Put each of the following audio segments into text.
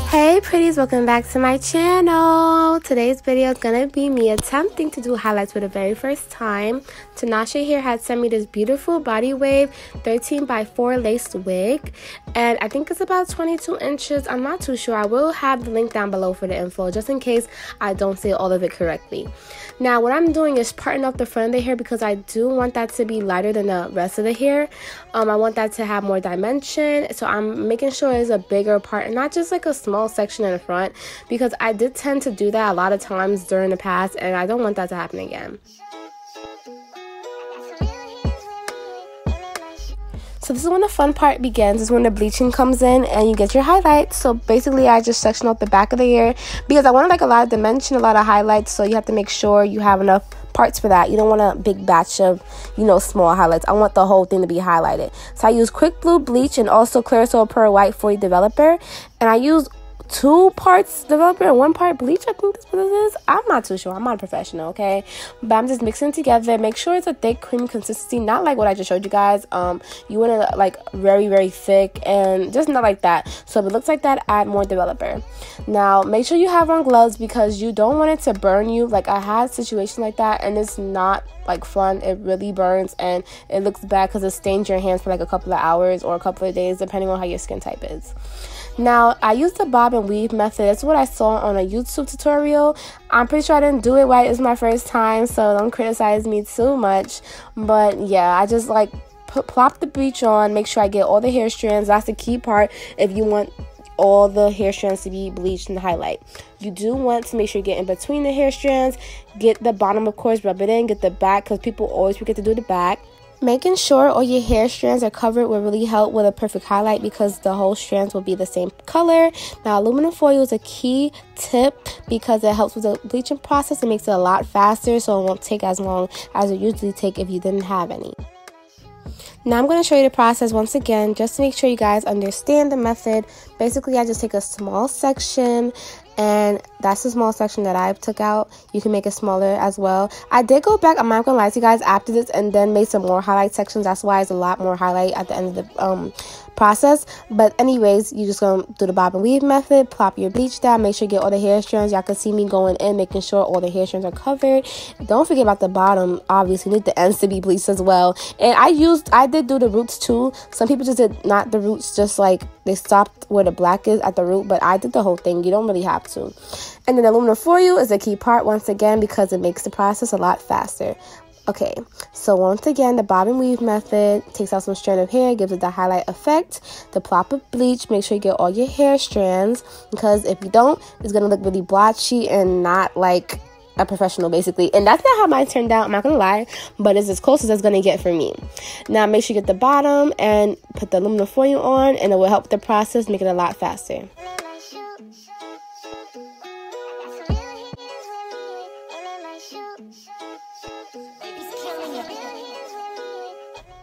Hey pretties, welcome back to my channel. Today's video is gonna be me attempting to do highlights for the very first time. Tinashe Hair had sent me this beautiful body wave 13x4 lace wig, and I think it's about 22 inches. I'm not too sure. I will have the link down below for the info just in case I don't say all of it correctly. Now what I'm doing is parting off the front of the hair because I do want that to be lighter than the rest of the hair. I want that to have more dimension, so I'm making sure it's a bigger part and not just like a small section in the front, because I did tend to do that a lot of times during the past and I don't want that to happen again. So this is when the fun part begins. This is when the bleaching comes in and you get your highlights. So basically I just section out the back of the hair because I wanted like a lot of dimension, a lot of highlights, so you have to make sure you have enough parts for that. You don't want a big batch of, small highlights. I want the whole thing to be highlighted. So I use Quick Blue Bleach and also Clear Soul Pearl White 40 Developer, and I use 2 parts developer and 1 part bleach. I think that's what it is. I'm not too sure. I'm not a professional, okay? But I'm just mixing it together. Make sure it's a thick, creamy consistency, not like what I just showed you guys. You want it like very, very thick and just not like that. So if it looks like that, add more developer. Now, make sure you have on gloves because you don't want it to burn you. Like I had situations like that and it's not like fun. It really burns and it looks bad because it stains your hands for like a couple of hours or a couple of days depending on how your skin type is. Now, I used the bob and weave method. That's what I saw on a YouTube tutorial. I'm pretty sure I didn't do it right. It's my first time, so don't criticize me too much. But yeah, I just like plop the bleach on, make sure I get all the hair strands. That's the key part if you want all the hair strands to be bleached and highlight. You do want to make sure you get in between the hair strands. Get the bottom, of course, rub it in. Get the back because people always forget to do the back. Making sure all your hair strands are covered will really help with a perfect highlight because the whole strands will be the same color. Now, aluminum foil is a key tip because it helps with the bleaching process. It makes it a lot faster, so it won't take as long as it usually take if you didn't have any. Now I'm going to show you the process once again just to make sure you guys understand the method. Basically, I just take a small section, and that's the small section that I took out. You can make it smaller as well. I did go back, I'm not gonna lie to you guys, after this and then made some more highlight sections. That's why it's a lot more highlight at the end of the process. But anyways, you just gonna do the bob and weave method, plop your bleach down, make sure you get all the hair strands. Y'all can see me going in, making sure all the hair strands are covered. Don't forget about the bottom. Obviously, you need the ends to be bleached as well. And I did do the roots too. Some people just did not the roots, just like they stopped where the black is at the root, but I did the whole thing. You don't really have to. And then aluminum foil is a key part once again because it makes the process a lot faster. Okay, so once again, the bob and weave method takes out some strand of hair, gives it the highlight effect. The plop of bleach, make sure you get all your hair strands because if you don't, it's gonna look really blotchy and not like a professional basically. And that's not how mine turned out, I'm not gonna lie, but it's as close as it's gonna get for me. Now make sure you get the bottom and put the aluminum foil on, and it will help the process, make it a lot faster.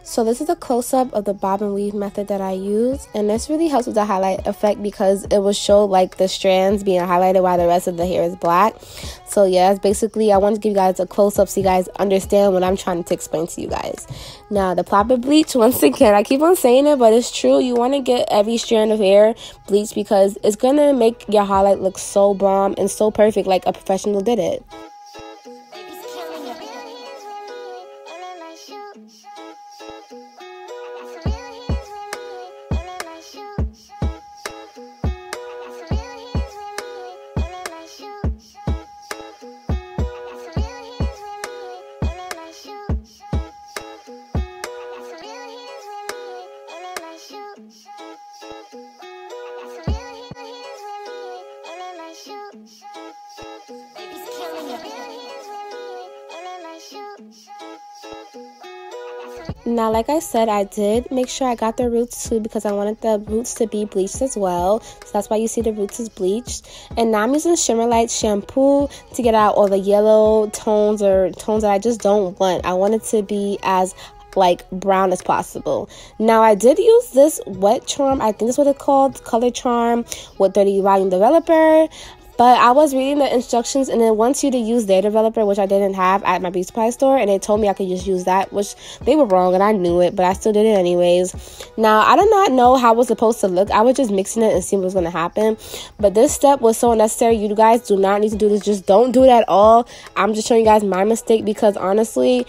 So this is a close-up of the bob and weave method that I use, and this really helps with the highlight effect because it will show like the strands being highlighted while the rest of the hair is black. So yeah, it's basically, I want to give you guys a close-up so you guys understand what I'm trying to explain to you guys. Now the plop of bleach, once again, I keep on saying it, but it's true. You want to get every strand of hair bleached because it's gonna make your highlight look so bomb and so perfect like a professional did it. Now, like I said, I did make sure I got the roots too because I wanted the roots to be bleached as well. So that's why you see the roots is bleached. And now I'm using Shimmer Light shampoo to get out all the yellow tones or tones that I just don't want. I want it to be as like brown as possible. Now I did use this wet charm, I think that's what it's called, color charm with 30 volume developer. But I was reading the instructions, and it wants you to use their developer, which I didn't have at my beauty supply store, and they told me I could just use that, which they were wrong, and I knew it, but I still did it anyways. Now, I did not know how it was supposed to look. I was just mixing it and seeing what was going to happen, but this step was so unnecessary. You guys do not need to do this. Just don't do it at all. I'm just showing you guys my mistake, because honestly,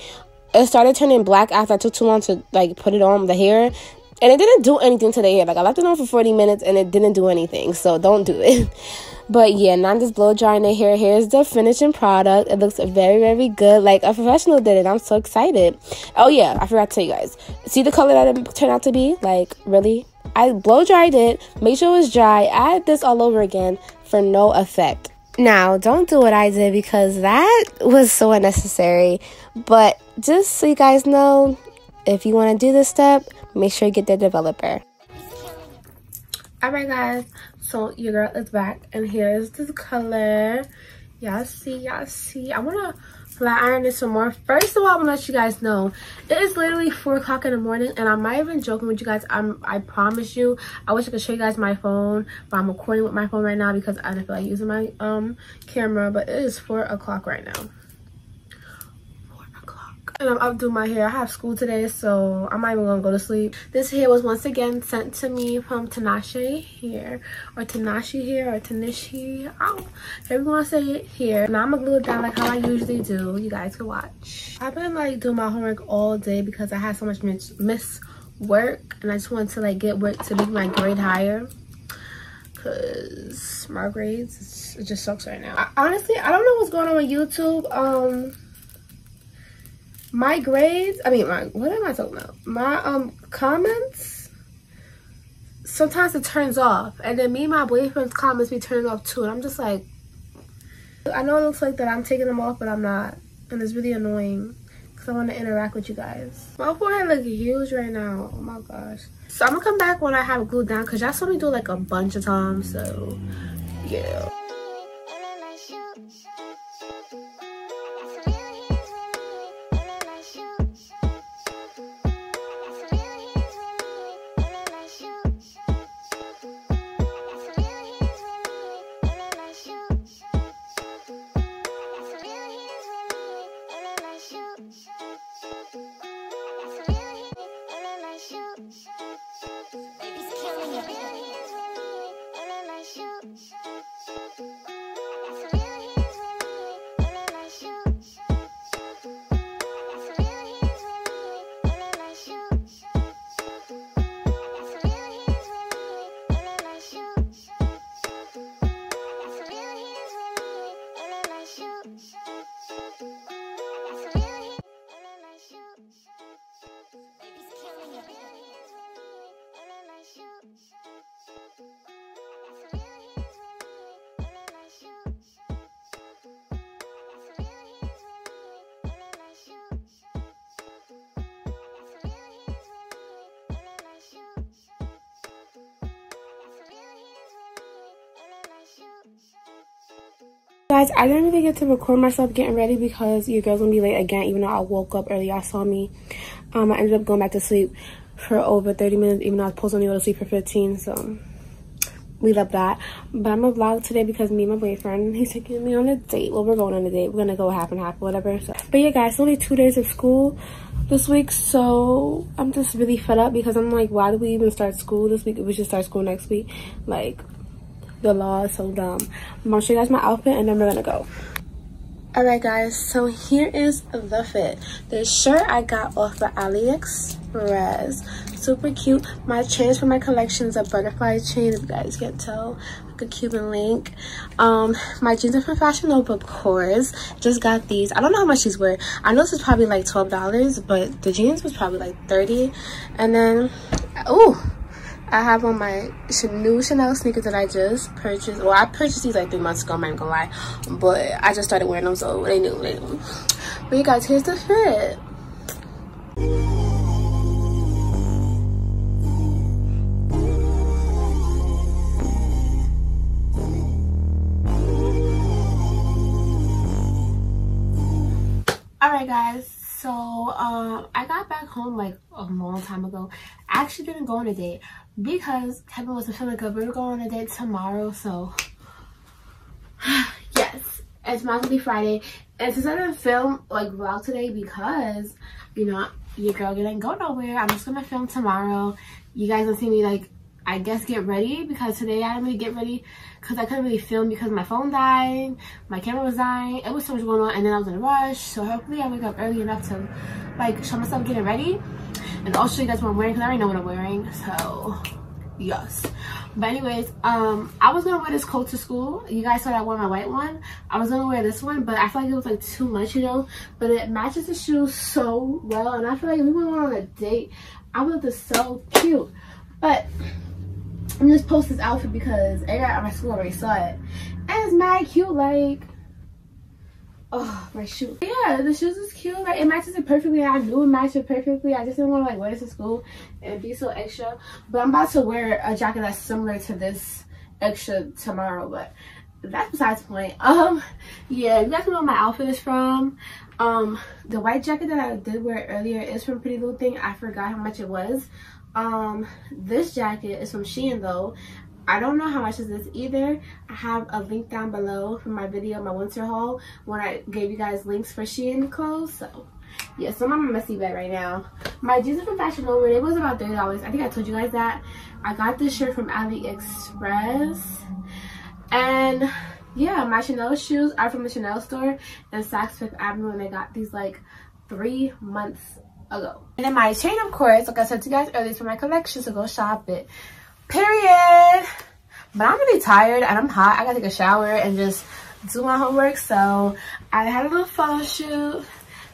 it started turning black after I took too long to like put it on the hair, and it didn't do anything to the hair. Like, I left it on for 40 minutes, and it didn't do anything, so don't do it. But yeah, now I'm just blow drying the hair. Here's the finishing product. It looks very, very good. Like a professional did it. I'm so excited. Oh yeah, I forgot to tell you guys. See the color that it turned out to be? Like, really? I blow dried it, made sure it was dry, add this all over again for no effect. Now, don't do what I did, because that was so unnecessary. But just so you guys know, if you want to do this step, make sure you get the developer. Alright guys, so your girl is back, and here's the color. Y'all see. I want to flat iron this some more. First of all, I want to let you guys know, it is literally 4 o'clock in the morning, and I'm not even joking with you guys. I promise you, I wish I could show you guys my phone, but I'm recording with my phone right now because I don't feel like using my camera. But it is 4 o'clock right now. And I'm up doing my hair. I have school today, so I'm not even gonna go to sleep. This hair was once again sent to me from Tinashe Hair, or Tinashe Hair, or Tinashe. However you wanna say it here. Now I'm gonna glue it down like how I usually do. You guys can watch. I've been like doing my homework all day because I had so much miss work, and I just wanted to like get work to make my grade higher. Cause my grades, it just sucks right now. Honestly, I don't know what's going on with YouTube. My grades, what am I talking about? My comments, sometimes it turns off, and then me and my boyfriend's comments be turning off too, and I'm just like, I know it looks like that I'm taking them off, but I'm not, and it's really annoying because I want to interact with you guys. My forehead looks huge right now. Oh my gosh. So I'm gonna come back when I have it glued down, because y'all saw me do like a bunch of times, so yeah. Guys, I didn't really get to record myself getting ready because your girl's gonna be late again, even though I woke up early. Y'all saw me. I ended up going back to sleep for over 30 minutes, even though I was supposed to only go to sleep for 15, so we love that. But I'm gonna vlog today because me and my boyfriend, he's taking me on a date. Well, we're going on a date. We're gonna go half and half, whatever. So, but yeah, guys, it's only 2 days of school this week, so I'm just really fed up because I'm like, why do we even start school this week if we should start school next week? Like, the law is so dumb. I'm gonna show you guys my outfit and then we're gonna go. Alright guys, so here is the fit. This shirt I got off of AliExpress. Super cute. My chains for my collection is a butterfly chain, if you guys can't tell. Like a Cuban link. My jeans are from Fashion Nova, of course. Just got these. I don't know how much these were. I know this is probably like $12, but the jeans was probably like $30. And then, ooh, I have on my new Chanel sneakers that I just purchased. Well, I purchased these like 3 months ago, I'm not even gonna lie. But I just started wearing them, so they knew. But you guys, here's the fit. Alright guys, So I got back home like a long time ago. I actually didn't go on a date because Kevin wasn't feeling good. We're going on a date tomorrow, so yes, and tomorrow's gonna be Friday. And since I didn't film like vlog today because, you know, your girl didn't go nowhere, I'm just gonna film tomorrow. You guys will see me, like, I guess get ready, because today I didn't really get ready because I couldn't really film because my phone died, my camera was dying, it was so much going on, and then I was in a rush. So hopefully I wake up early enough to like show myself getting ready and I'll show you guys what I'm wearing because I already know what I'm wearing. So yes, but anyways, I was gonna wear this coat to school. You guys saw I wore my white one. I was gonna wear this one, but I feel like it was like too much, you know, but it matches the shoes so well, and I feel like if we went on a date I would look this so cute. But I'm just post this outfit because everybody at my school already saw it, and it's mad cute. Like, oh, my shoe. Yeah, the shoes is cute. Like, it matches it perfectly. I knew it matched it perfectly. I just didn't want to like wear this to school and be so extra. But I'm about to wear a jacket that's similar to this extra tomorrow, but that's besides the point. Yeah, you guys know where my outfit is from. The white jacket that I did wear earlier is from Pretty Little Thing. I forgot how much it was. This jacket is from Shein though. I don't know how much is this either. I have a link down below from my video, my winter haul, when I gave you guys links for Shein clothes. So yeah, so I'm in my messy bed right now. My jeans are from Fashion Nova. It was about $30. I think I told you guys that. I got this shirt from AliExpress. And yeah, my Chanel shoes are from the Chanel store in Saks Fifth Avenue, and I got these like 3 months ago. And then my chain, of course, like I said to you guys earlier, for my collection, so go shop it. Period. But I'm really tired and I'm hot. I gotta take a shower and just do my homework. So I had a little photo shoot.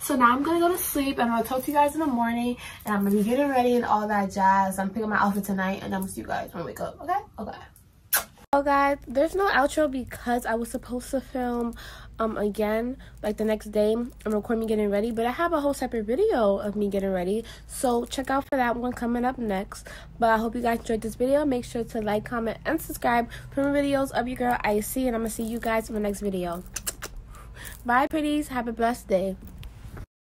So now I'm gonna go to sleep, and I'm gonna talk to you guys in the morning, and I'm gonna be getting ready and all that jazz. I'm picking my outfit tonight, and I'm gonna see you guys when I wake up. Okay. So guys, there's no outro because I was supposed to film again like the next day and record me getting ready, but I have a whole separate video of me getting ready, so check out for that one coming up next. But I hope you guys enjoyed this video. Make sure to like, comment, and subscribe for more videos of your girl Icy, and I'm gonna see you guys in the next video. Bye pretties, have a blessed day.